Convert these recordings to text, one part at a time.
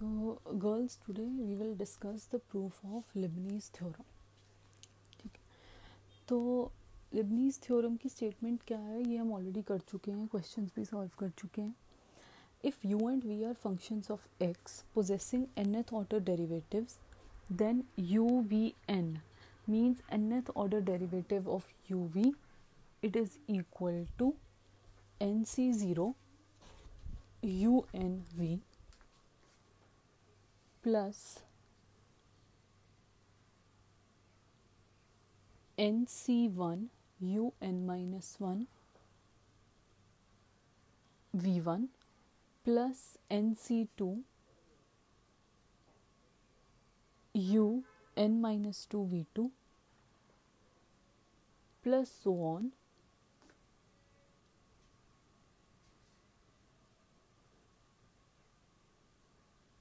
तो girls today we will discuss the proof of Leibniz theorem. ठीक है, तो लिबनीज थ्योरम की स्टेटमेंट क्या है ये हम ऑलरेडी कर चुके हैं, क्वेश्चंस भी सॉल्व कर चुके हैं। If u and v are functions of x possessing nth order derivatives then UVN means nth order derivative of UV, it is equal to NC0 UNV plus NC1 UN minus 1 V1 plus NC2 U n minus 2 V2 plus so on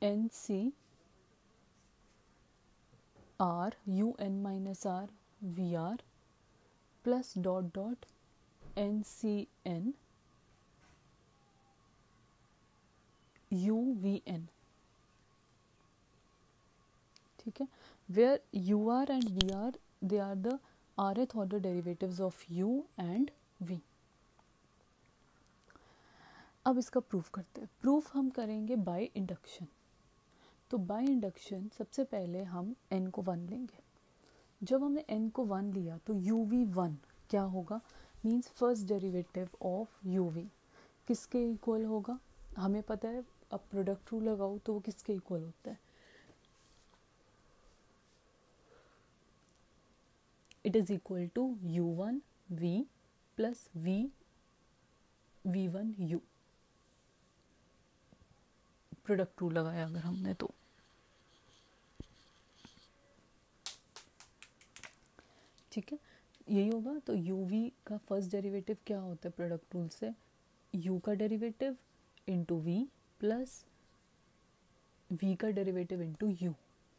NC R U n minus R VR plus dot dot NCN UVN। ठीक है, where UR and VR they are the rth order derivatives of U and V। अब इसका proof करते हैं। Proof हम करेंगे by induction. तो by induction सबसे पहले हम n को 1 लेंगे। जब हमने n को 1 लिया तो UV1 क्या होगा, means first derivative of UV किसके इक्वल होगा, हमें पता है। अब प्रोडक्ट रूल लगाओ तो वो किसके इक्वल होता है, it is equal to U1V plus V1U। Product rule लगाया अगर हमने तो ठीक है यही होगा। तो UV का फर्स्ट डेरिवेटिव क्या होता है प्रोडक्ट रूल से, U का derivative into V plus V का डेरिवेटिव इंटू U।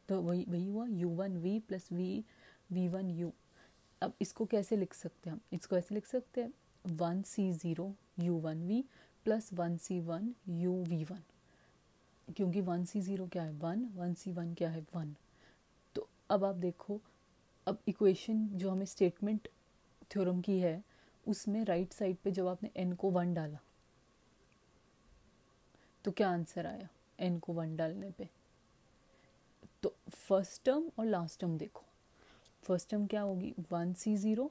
तो वही हुआ U1V प्लस V1U। अब इसको कैसे लिख सकते हैं हम, इसको ऐसे लिख सकते हैं 1C0 U1V plus 1C1 UV1, क्योंकि 1C0 क्या है 1, 1C1 क्या है 1। तो अब आप देखो, अब इक्वेशन जो हमें स्टेटमेंट थ्योरम की है उसमें राइट साइड पे जब आपने n को 1 डाला तो क्या आंसर आया n को 1 डालने पे। तो फर्स्ट टर्म और लास्ट टर्म देखो, फर्स्ट टर्म क्या होगी 1C0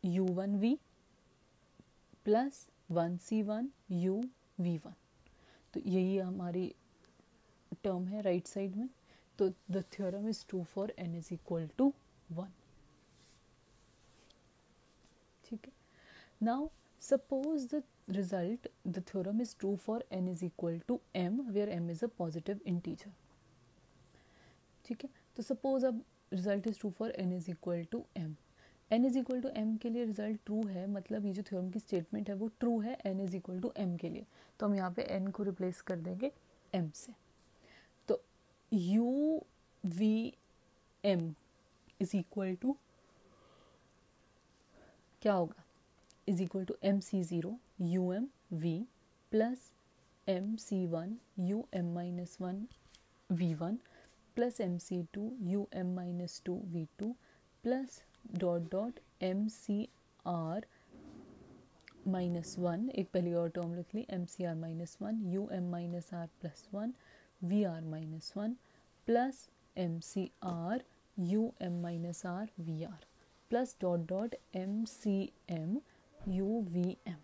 U1V plus 1C1 UV1। तो यही हमारी टर्म है राइट साइड में। तो the theorem is true for n is equal to 1। ठीक है, now suppose the result the theorem is true for n is equal to m where m is a positive integer। ठीक है, तो suppose अब result is true for n is equal to m, n is equal to m के लिए result true है, मतलब ये जो थ्योरम की स्टेटमेंट है वो ट्रू है n is equal to m के लिए। तो हम यहाँ पे n को रिप्लेस कर देंगे m से। तो u v m is equal to क्या होगा, is equal to MC0 UM V plus MC1 UM minus 1 V1 plus MC2 UM minus 2 V2 plus dot dot MCR minus 1, एक पहली और टर्म लिख ली MCR minus 1 UM minus R plus 1 VR minus 1 plus MCR UM minus R VR plus dot dot MCM UVM।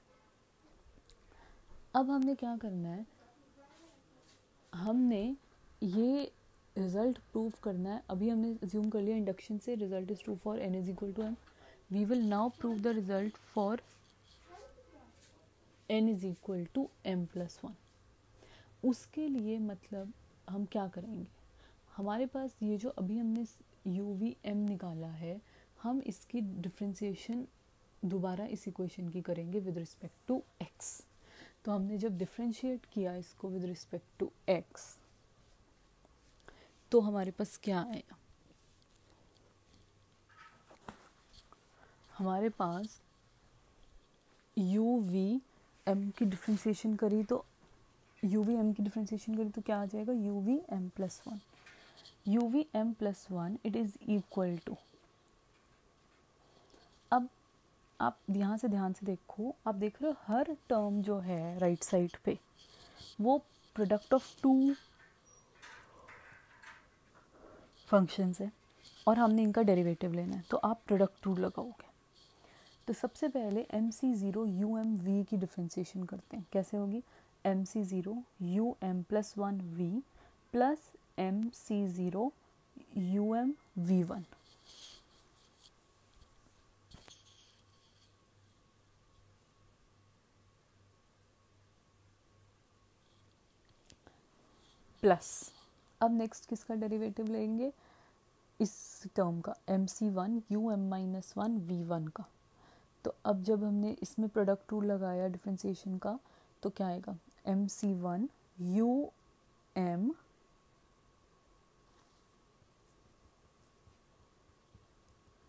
अब हमने क्या करना है, हमने ये रिजल्ट प्रूव करना है। अभी हमने अज्यूम कर लिया इंडक्शन से result is true for n is equal to m। We will now prove the result for n is equal to m plus 1। उसके लिए मतलब हम क्या करेंगे, हमारे पास ये जो अभी हमने UVM निकाला है, हम इसकी डिफ्रेंसिएशन दोबारा इस इक्वेशन की करेंगे विद रिस्पेक्ट टू x। तो हमने जब डिफ्रेंशिएट किया इसको विद रिस्पेक्ट टू x तो हमारे पास क्या आया, हमारे पास UVM की डिफ्रेंसिएशन करी तो यू वी एम की डिफ्रेंसिएशन करें तो क्या आ जाएगा, u V M plus one, u V M plus one it is equal to, अब आप यहाँ से ध्यान से देखो, आप देख रहे हो हर टर्म जो है राइट साइड पे वो प्रोडक्ट ऑफ टू फंक्शंस है और हमने इनका डेरिवेटिव लेना है, तो आप प्रोडक्ट रूल लगाओगे। तो सबसे पहले m C zero you M v की डिफ्रेंसिएशन करते हैं, कैसे होगी, m C zero you M plus one we plus M C zero you M we one, plus अब नेक्स्ट किसका डेरिवेटिव लेंगे, इस टर्म का m C one u M minus one v one का। तो अब जब हमने इसमें प्रोडक्ट रूल लगाया डिफ्रेंसिएशन का तो क्या आएगा, m C one u M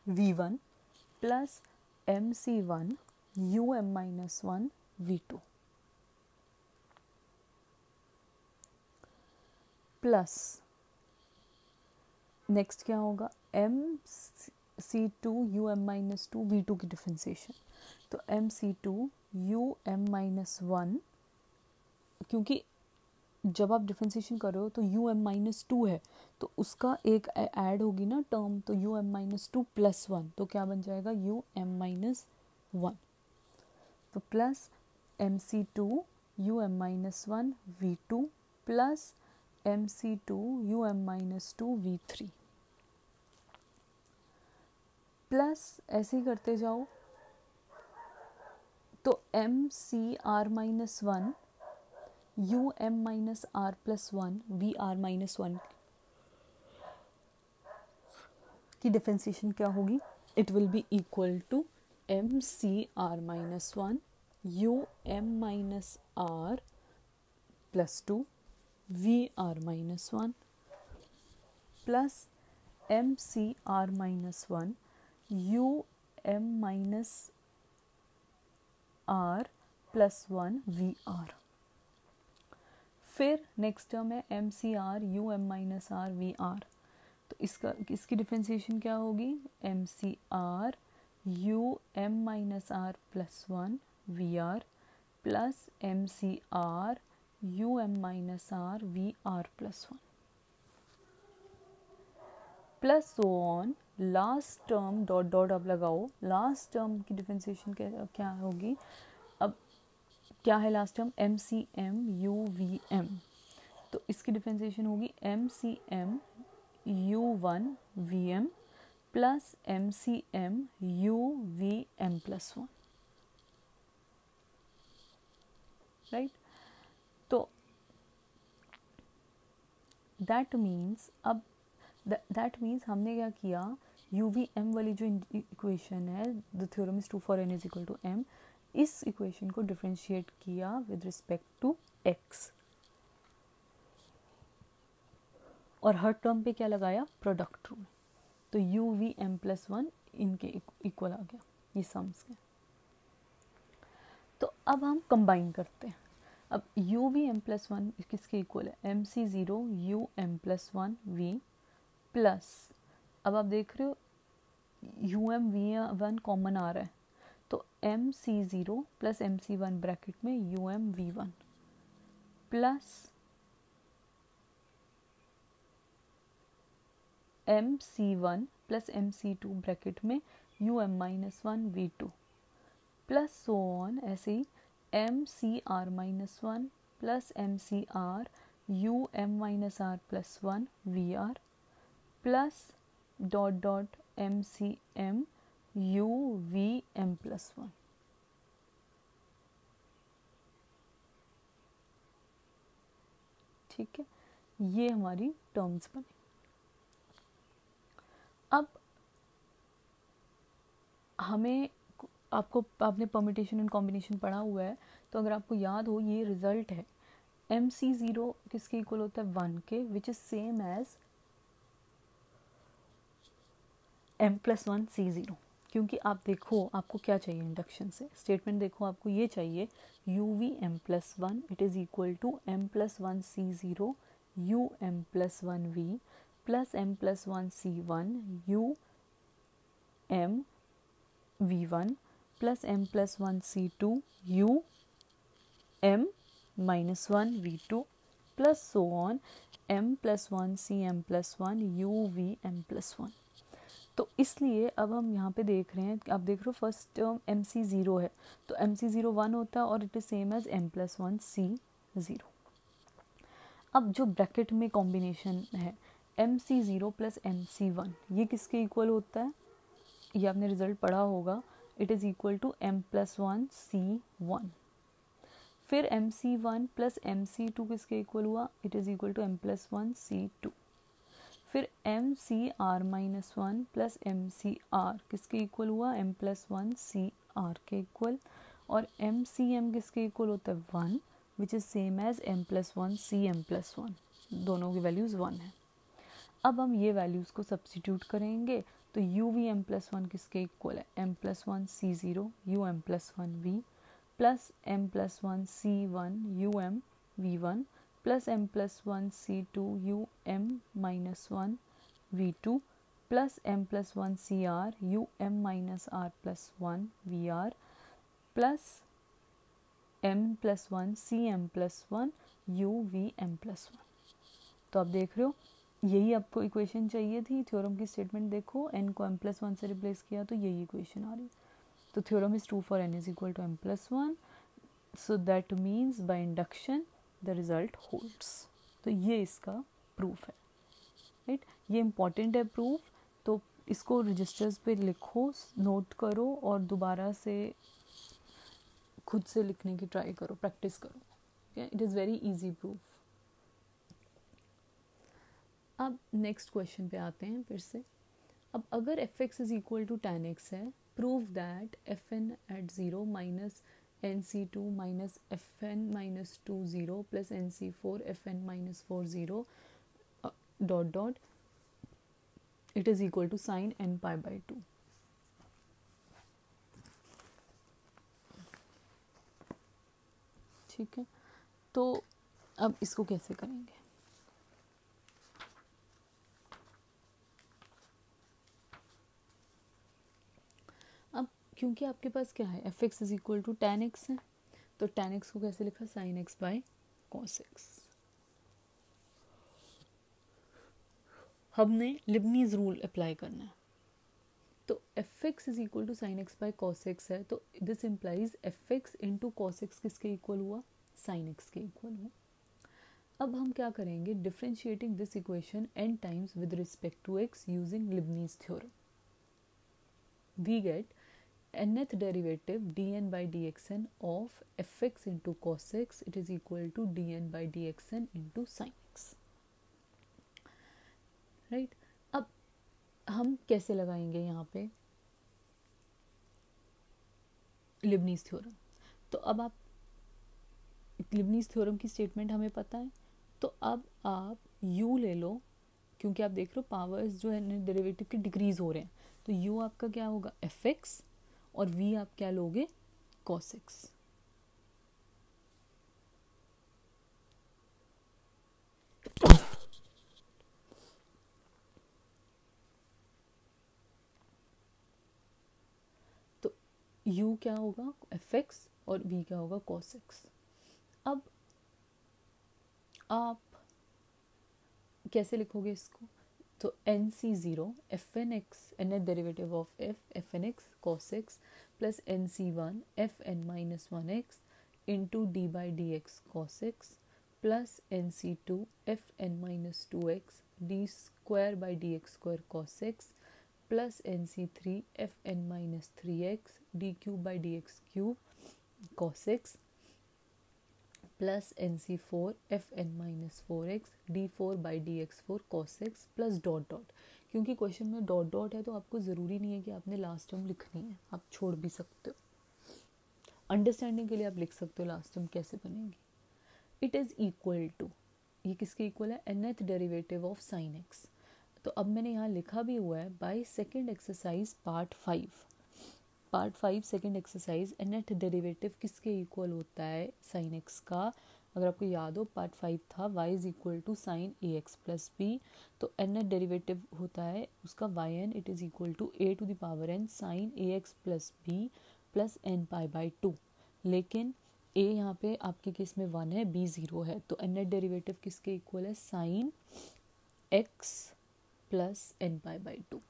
we one plus M C one u M minus one we two plus next क्या होगा, m C two u M minus two v two की differentiation, तो M C two u M minus one, क्योंकि जब आप differentiation कर रहे हो तो यू एम माइनस टू है तो उसका एक ऐड होगी ना टर्म, तो u M minus two plus one, तो क्या बन जाएगा यू एम माइनस वन, तो plus M C two u M minus one we two plus M C two u M minus two v three, plus ऐसे ही करते जाओ, तो M C are minus one u M minus r plus one v r minus one की differentiation क्या होगी, it will be equal to M C are minus one u M minus r plus two v r minus one plus M C are minus one u M minus r plus one v r. फिर next term है M C r u M minus r v r, तो इसकी differentiation क्या होगी, m C r u M minus r plus one v r plus M C r u M minus r v r plus one plus so on, last term dot dot अब लगाओ, last term की differentiation क्या होगी, अब क्या है last term, m C m u we m, तो इसकी डिफ्रेंसिएशन होगी m C m u one v M plus M C m u V M plus one, right. तो दैट मीन्स अब दैट मीन्स हमने क्या किया, यू वी एम वाली जो इक्वेशन है, the theorem is true for n is equal to m, इस equation को डिफरेंशिएट किया विद रिस्पेक्ट टू एक्स और हर टर्म पे क्या लगाया, प्रोडक्ट रूल, तो u V M plus one इनके इक्वल आ गया, ये सम्स के। तो अब हम कंबाइन करते हैं, अब U V M plus one किसके इक्वल है, M C zero you M plus one we plus, अब आप देख रहे हो U M we one common आ रहा है, तो M C zero plus M C one bracket में U M we one plus M C one plus M C two bracket में U M minus one we two plus so on, ऐसे ही M C are minus one plus M C r u M minus r plus one v r plus dot dot m C m u V M plus one. ठीक है, ये हमारी terms बने। अब हमें आपने परम्यूटेशन एंड कॉम्बिनेशन पढ़ा हुआ है, तो अगर आपको याद हो ये रिजल्ट है, एम सी ज़ीरो किसके इक्वल होता है, वन के, which is same as M plus one C zero. क्योंकि आप देखो आपको क्या चाहिए इंडक्शन से, स्टेटमेंट देखो आपको ये चाहिए u V M plus one it is equal to M plus one C zero you M plus one we plus m plus one C one u M we one plus m plus one C two u M minus one we two plus so on m plus one C m plus one u V M plus one. तो इसलिए अब हम यहाँ पे देख रहे हैं, आप देख रहे हो first term m C zero है तो एम सी ज़ीरो वन होता है और it is same as M plus one C zero. अब जो ब्रैकेट में कॉम्बिनेशन है M C zero plus M C one ये किसके इक्वल होता है, ये आपने रिजल्ट पढ़ा होगा, it is equal to M plus one C one. फिर M C one plus M C two किसके इक्वल हुआ, it is equal to M plus one C two. फिर M C are minus one plus M C R किसके equal हुआ, M plus one C R के equal. और M C M किसके equal होता है, one, which is same as M plus one C m plus one, दोनों की values one है। अब हम ये वैल्यूज़ को सब्स्टिट्यूट करेंगे तो u V M plus one किसके इक्वल है, m plus one C zero you M plus one we plus m plus one C one u M we one plus m plus one C two u M minus one we two plus m plus one C r u M minus r plus one v r plus m plus one C m plus one u V M plus one. तो आप देख रहे हो यही आपको equation चाहिए थी। Theorem की स्टेटमेंट देखो, एन को एम प्लस वन से रिप्लेस किया तो यही इक्वेशन आ रही है। तो theorem is true for n is equal to M plus one, so that means by induction the result holds. तो ये इसका प्रूफ है, राइट। ये इम्पॉर्टेंट है प्रूफ, तो इसको रजिस्टर्स पे लिखो, नोट करो और दोबारा से खुद से लिखने की ट्राई करो, प्रैक्टिस करो। It is very easy proof. अब नेक्स्ट क्वेश्चन पे आते हैं फिर से। अब अगर F x is equal to ten x है, prove that F N at zero minus N C two minus F N minus two zero plus N C four F N minus four zero dot dot it is equal to sine N pi by two. ठीक है, तो अब इसको कैसे करेंगे। अब क्योंकि आपके पास क्या है, f x is equal to ten x है, तो टेन एक्स को कैसे लिखा, sine x by cos x. हमने लिबनीज रूल अप्लाई करना है, तो f x is equal to sine x by cos x है, तो this implies f x into cos x किसके इक्वल हुआ, साइन एक्स के इक्वल हुआ। अब हम क्या करेंगे, differentiating this equation n times with respect to x using Leibniz theorem, we get nth derivative dn by dxn of fx into cos x it is equal to dn by dxn into sin x, right। अब हम कैसे लगाएंगे यहाँ पे Leibniz theorem, तो अब आप Leibniz theorem की स्टेटमेंट हमें पता है, तो अब आप u ले लो, क्योंकि आप देख रहे हो पावर्स जो है डेरिवेटिव के डिक्रीज हो रहे हैं, तो u आपका क्या होगा fx और v आप क्या लोगे cos x। तो u क्या होगा fx और v क्या होगा cos x। अब आप कैसे लिखोगे इसको, तो n C zero f n x nth derivative of f n x cos x plus N C one f N minus one x into d by d x cos x plus N C two f N minus two x d square by d x square cos x plus N C three f N minus three x d cube by d x cube cos x plus N C four F N minus four x d four by d x four cos x plus dot dot, क्योंकि question में dot dot है तो आपको ज़रूरी नहीं है कि आपने लास्ट टर्म लिखनी है, आप छोड़ भी सकते हो, अंडरस्टैंडिंग के लिए आप लिख सकते हो लास्ट टर्म कैसे बनेगी। इट इज़ इक्वल टू, ये किसके इक्वल है, nth derivative of sine x. तो अब मैंने यहाँ लिखा भी हुआ है by second exercise part 5, part 5 second exercise, net derivative किसके इक्वल होता है साइन एक्स का। अगर आपको याद हो पार्ट 5 था y is equal to sine a x plus b, तो नेट डेरिवेटिव होता है उसका y n, it is equal to a to the power n sine a x plus b plus n pi by two. लेकिन a यहाँ पे आपके case में 1 है, बी 0 है, तो नेट डेरिवेटिव किसके इक्वल है sine x plus n pi by two.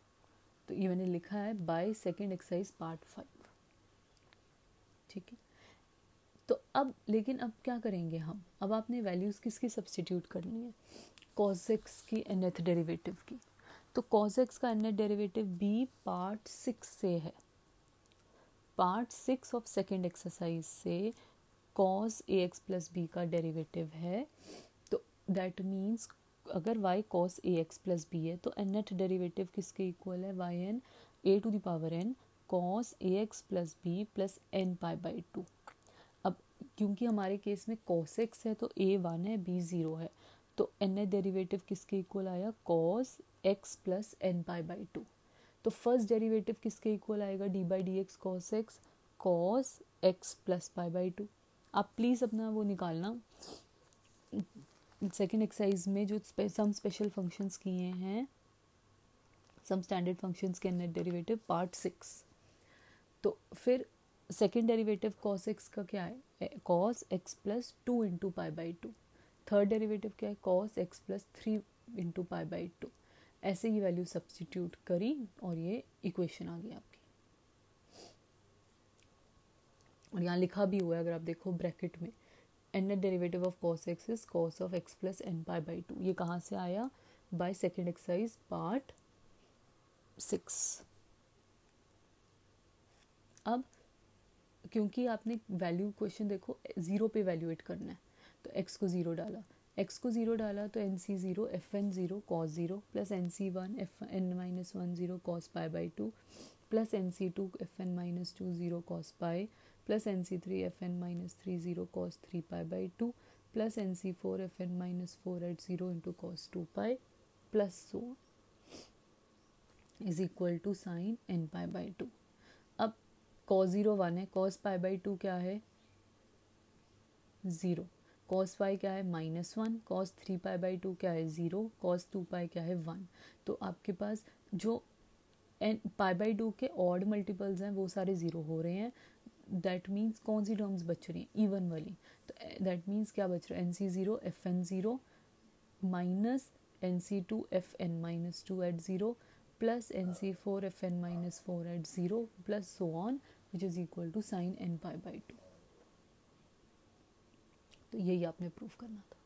तो ये मैंने लिखा है बाय सेकेंड एक्सरसाइज पार्ट 5, ठीक है। तो अब लेकिन अब क्या करेंगे हम, अब आपने वैल्यूज़ किसकी सब्स्टिट्यूट करनी है, cos x की nth डेरिवेटिव की। तो cos x का nth डेरिवेटिव b पार्ट 6 से है, पार्ट 6 ऑफ सेकेंड एक्सरसाइज से cos ax प्लस b का डेरिवेटिव है। तो दैट मीन्स अगर y cos ax plus b है तो nth डेरिवेटिव किसके इक्वल है, y n a to the power n cos ax plus b plus n pi by two. अब क्योंकि हमारे केस में cos x है तो a 1 है, b 0 है, तो nth डेरिवेटिव किसके इक्वल आया, cos x plus n pi by two. तो फर्स्ट डेरिवेटिव किसके इक्वल आएगा, d by d x cos x cos x plus pi by to. आप प्लीज़ अपना वो निकालना, सेकेंड एक्सरसाइज में जो सम स्पेशल फंक्शंस किए हैं, सम स्टैंडर्ड फंक्शंस के नेट डेरिवेटिव पार्ट 6। तो फिर सेकेंड डेरिवेटिव cos x का क्या है, cos x plus 2 into pi by to. Third derivative क्या है, cos x plus 3 into pi by to. ऐसे ही वैल्यू सब्स्टिट्यूट करी और ये इक्वेशन आ गई आपकी। और यहाँ लिखा भी हुआ है अगर आप देखो ब्रैकेट में, nth derivative of cos x is cos of x plus n pi by to. ये कहाँ से आया, बाय सेकेंड एक्सरसाइज पार्ट 6। अब क्योंकि आपने वैल्यू क्वेश्चन देखो 0 पे वैल्यूएट करना है, तो x को 0 डाला, x को 0 डाला तो nc 0 fn 0 cos 0 plus nc 1 fn minus 1 0 cos pi by two plus nc 2 fn minus 2 0 cos pi plus nc3 fn minus 3 0 cos 3 pi by two plus nc4 fn minus 4 at 0 into cos 2 pi plus so is equal to sine n pi by two. अब cos 0 1 है, cos pi by to क्या है 0, cos पाई क्या है -1, cos 3 pi by to क्या है 0, cos 2 पाई क्या है 1। तो आपके पास जो पाई बाई टू के ऑड मल्टीपल्स हैं वो सारे 0 हो रहे हैं। दैट मीन्स कौन सी टर्म्स बच रही हैं, इवन वाली। तो दैट मीन्स क्या बच रहा है, nc 0 fn 0 minus nc 2 fn minus 2 at 0 plus nc 4 fn minus 4 at 0 plus so on which is equal to sine n pi by two. तो यही आपने प्रूफ करना था,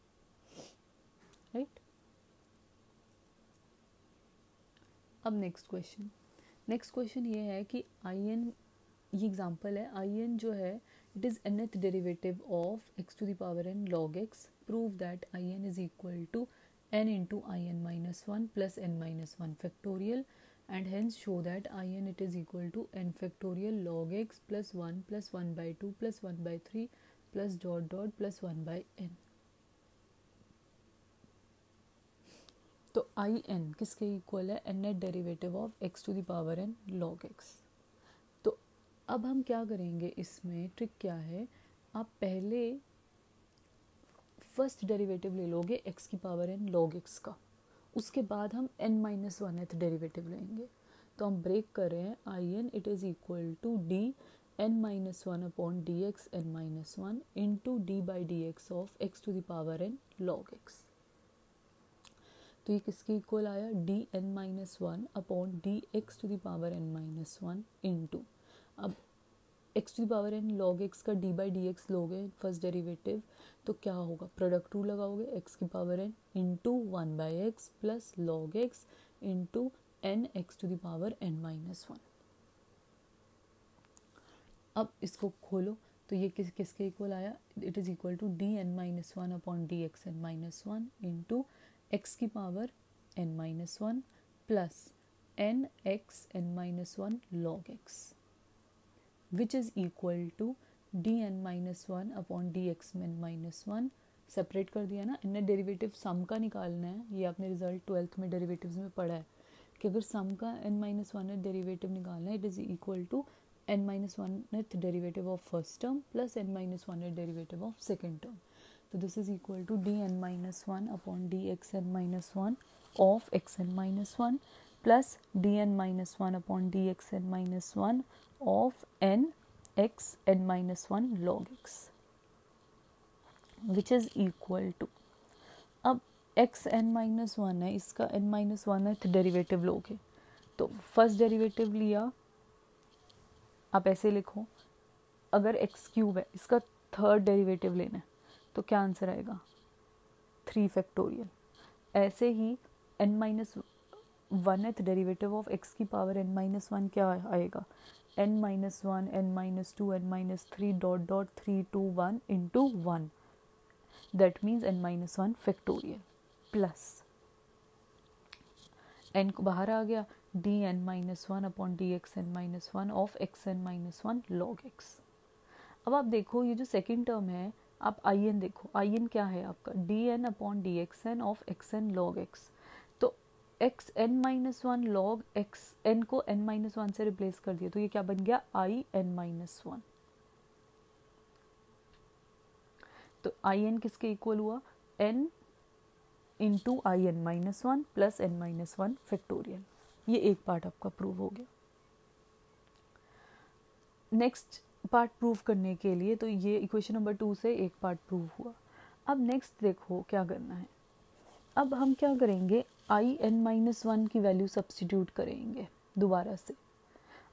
राइट। अब नेक्स्ट क्वेश्चन ये है कि in, ये एग्जांपल है, in जो है it is nth derivative of x to the power n log x। Prove that in is equal to n into in minus 1 plus n minus 1 factorial and hence show that in it is equal to n factorial log x plus 1 by 2 plus 1 by 3 plus dot dot plus 1 by n। तो in किसके equal है, nth derivative of x to the power n log x। तो अब हम क्या करेंगे, इसमें trick क्या है, आप पहले फर्स्ट डेरिवेटिव ले लोगे x की पावर n log x का, उसके बाद हम n माइनस 1th डेरिवेटिव लेंगे। तो हम ब्रेक कर रहे हैं, in it is equal to d n minus 1 upon D x n minus 1 into d by d x of x to the power n log x। तो ये किसके equal आया, d n minus 1 upon D x to the power n minus 1 into, अब x to the power n log x का d by d x लोगे first derivative, तो क्या होगा, प्रोडक्ट रूल लगाओगे, x की power n into 1 by x plus log x into n x to the power n minus 1। अब इसको खोलो तो ये किसके इक्वल आया, it is equal to d n minus 1 upon D x N minus 1 into x की power n minus 1 plus n x N minus 1 log x which is equal to d n minus 1 upon D x N minus 1। Separate कर दिया ना, इन्हें derivative सम का निकालना है। ये आपने रिजल्ट 12th में डेरिवेटिव्स में पढ़ा है कि अगर सम का n माइनस 1 डेरिवेटिव निकालना है, it is equal to n minus 1th derivative of first term plus n minus 1th derivative of second term. So this is equal to dn minus 1 upon dxn minus 1 of xn minus 1 plus dn minus 1 upon dxn minus 1 of n x n minus 1 log x, which is equal to, अब x n minus one है, इसका n minus one है derivative लोगे तो first derivative लिया, आप ऐसे लिखो, अगर x क्यूब है इसका थर्ड डेरिवेटिव लेना है तो क्या आंसर आएगा 3 फैक्टोरियल। ऐसे ही n minus one derivative of x की पावर n माइनस वन क्या आएगा n minus one n minus two n minus three dot dot 3 2 1 into 1, that means n minus one factorial plus n को बाहर आ गया d n minus one upon D x N minus one of x N minus one log x. अब आप देखो ये जो second term है, आप आई एन देखो, आई एन क्या है आपका D N upon D x N of x N log X, तो X N minus one log X N को एन माइनस वन से रिप्लेस कर दिया तो ये क्या बन गया आई एन माइनस वन। तो आई एन किसके इक्वल हुआ n into I N minus one plus N minus one factorial. ये एक पार्ट आपका प्रूव हो गया। नेक्स्ट पार्ट प्रूव करने के लिए तो ये इक्वेशन नंबर 2 से एक पार्ट प्रूव हुआ। अब नेक्स्ट देखो क्या करना है, अब हम क्या करेंगे आई एन माइनस वन की वैल्यू सब्स्टिट्यूट करेंगे दोबारा से।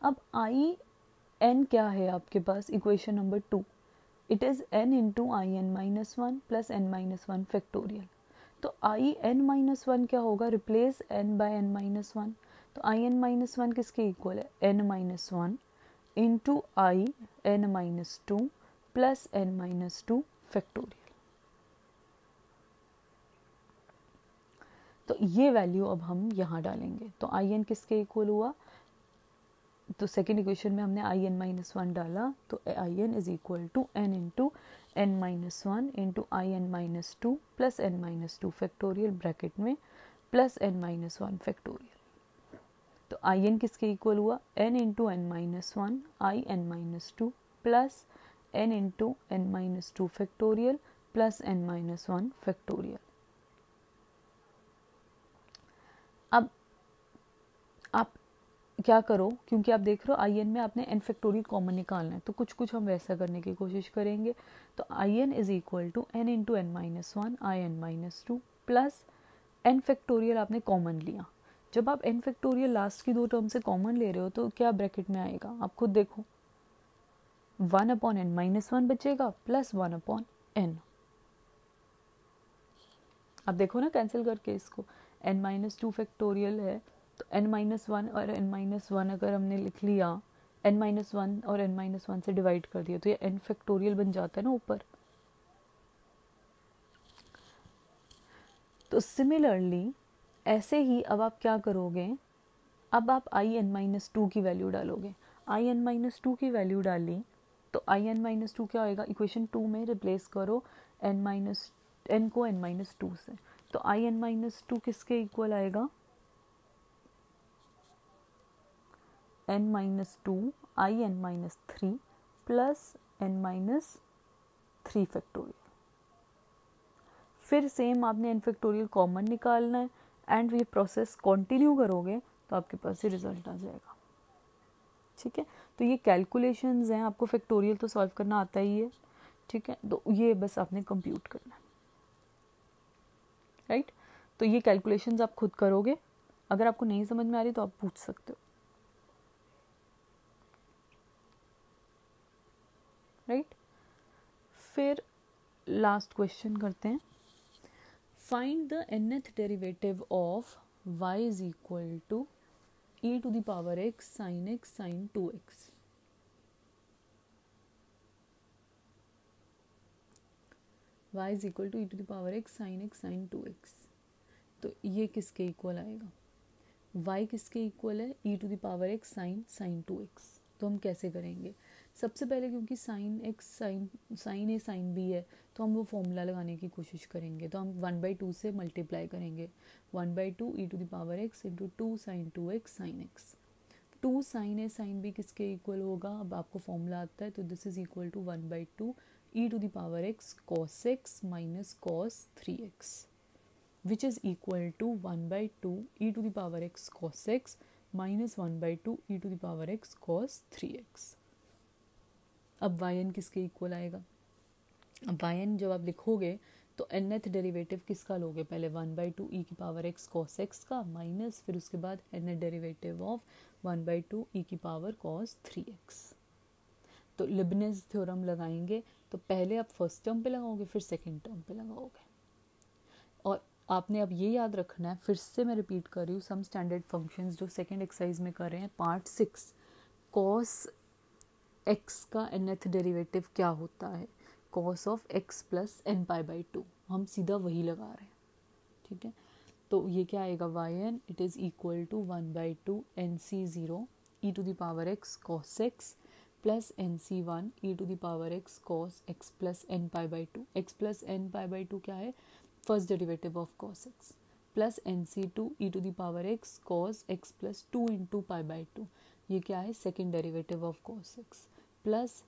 अब आई एन क्या है आपके पास equation number 2, it is N into I N minus one plus N minus one factorial. तो आई एन माइनस वन क्या होगा replace N by N minus one, तो आई एन माइनस वन किसके equal है N minus one into I N minus two plus N minus two factorial. तो ये value अब हम यहाँ डालेंगे, तो आई एन किसके इक्वल हुआ, तो सेकेंड इक्वेशन में हमने आई एन माइनस वन डाला तो I n is equal to n into n minus one into I N minus two plus N minus two factorial bracket में plus N minus one factorial. तो I n किसके equal हुआ n into n minus one I N minus two plus n into n minus two factorial plus N minus one factorial. अब आप क्या करो, क्योंकि आप देख रहे हो आई एन में आपने एन फैक्टोरियल कॉमन निकालना है तो कुछ कुछ हम वैसा करने की कोशिश करेंगे। तो I n is equal to n into n minus one I N minus two plus n factorial आपने कॉमन लिया। जब आप एन फैक्टोरियल लास्ट की दो टर्म से कॉमन ले रहे हो तो क्या ब्रैकेट में आएगा आप खुद देखो, one upon n minus one बचेगा प्लस वन अपॉन एन। आप देखो ना कैंसिल करके इसको, एन माइनस टू फैक्टोरियल है तो एन माइनस वन और एन माइनस वन अगर हमने लिख लिया, एन माइनस वन और एन माइनस वन से डिवाइड कर दिया तो ये एन फैक्टोरियल बन जाता है ना ऊपर। तो सिमिलरली ऐसे ही अब आप क्या करोगे, अब आप आई एन माइनस टू की वैल्यू डालोगे। आई एन माइनस टू की वैल्यू डाली तो आई एन माइनस टू क्या होएगा, इक्वेशन 2 में रिप्लेस करो एन माइनस एन को एन माइनस टू से, तो आई एन माइनस टू किसके इक्वल आएगा n minus two I N minus three plus N minus three factorial. फिर सेम आपने एन फैक्टोरियल कॉमन निकालना है एंड ये प्रोसेस कंटिन्यू करोगे तो आपके पास ये रिजल्ट आ जाएगा। ठीक है, तो ये कैलकुलेशंस हैं, आपको फैक्टोरियल तो सॉल्व करना आता ही है। ठीक है, तो ये बस आपने कंप्यूट करना है। राइट, तो ये कैलकुलेशंस आप खुद करोगे, अगर आपको नहीं समझ में आ रही तो आप पूछ सकते हो। राइट, फिर लास्ट क्वेश्चन करते हैं, find the nth derivative of y is equal to e to the power x sin 2x। y is equal to e to the power x sin 2x। तो ये किसके इक्वल आएगा, y किसके equal है e to the power x sin 2x। तो हम कैसे करेंगे, सबसे पहले क्योंकि sine x sign A sine B है तो हम वो फॉर्मूला लगाने की कोशिश करेंगे। तो हम 1/2 से मल्टीप्लाई करेंगे, 1/2 e to the power x into 2 sin 2x sin x 2 sine A sine B किसके इक्वल होगा, अब आपको फॉर्मूला आता है, तो this is equal to 1/2 e to the power x cos x minus cos 3x which is equal to 1/2 e to the power x cos x minus 1/2 e to the power x cos 3x। अब yn किसके equal आएगा, अब yn जब आप लिखोगे तो nth derivative किसका लोगे, पहले 1/2 e की पावर x cos x का माइनस फिर उसके बाद nth डेरिवेटिव ऑफ 1/2 e की पावर cos 3x। तो लिबनिज़ थ्योरम लगाएंगे तो पहले आप फर्स्ट टर्म पे लगाओगे फिर सेकंड टर्म पे लगाओगे। और आपने अब ये याद रखना है, फिर से मैं रिपीट कर रही हूँ, सम स्टैंडर्ड फंक्शंस जो सेकंड एक्सरसाइज में कर रहे हैं पार्ट 6, cos x का nth डेरिवेटिव क्या होता है, cos of x plus n π/2, हम सीधा वही लगा रहे हैं, ठीक है। तो ये क्या आएगा, yn it is equal to 1/2 nc0 e to the power x cos x plus nc1 e to the power x cos x plus n π/2, x plus n π/2 क्या है, first derivative of cos x, plus nc2 e to the power x cos x plus 2 into π/2, ये क्या है, second derivative of cos x, plus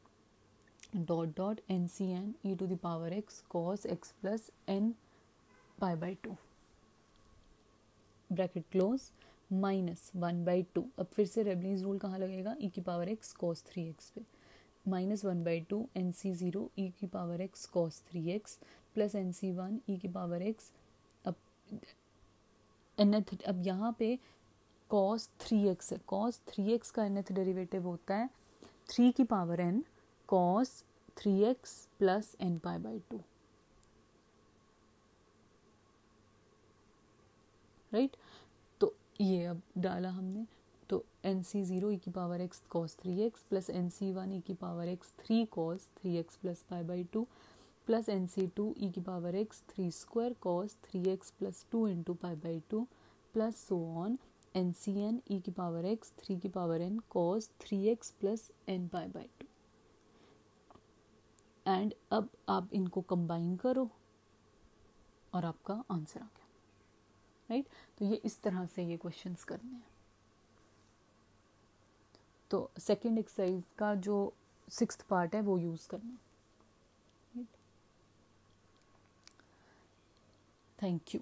dot dot ncn e to the power x cos x plus n π/2 bracket close minus 1/2, अब फिर से रेबनीज rule कहाँ लगेगा, e की power x cos 3x पे, माइनस 1/2 nc0 e की power x cos 3x plus nc1 e की power x, अब nth, अब यहाँ पे cos 3x है, cos 3x का nth डेरिवेटिव होता है 3 की power n cos 3x plus n π/2, right. तो ये अब डाला हमने, तो nc0 e की power x cos 3x plus nc1 e की power x 3 cos 3x plus π/2 plus nc2 e की power x 3 square cos 3x plus 2 into π/2 plus so on ncn e की पावर x 3 की power n cos 3x plus n π/2। And अब आप इनको combine करो और आपका आंसर आ गया, राइट। तो ये इस तरह से ये क्वेश्चंस करने हैं। तो सेकंड एक्सरसाइज का जो 6th पार्ट है वो यूज़ करना, राइट। Thank you.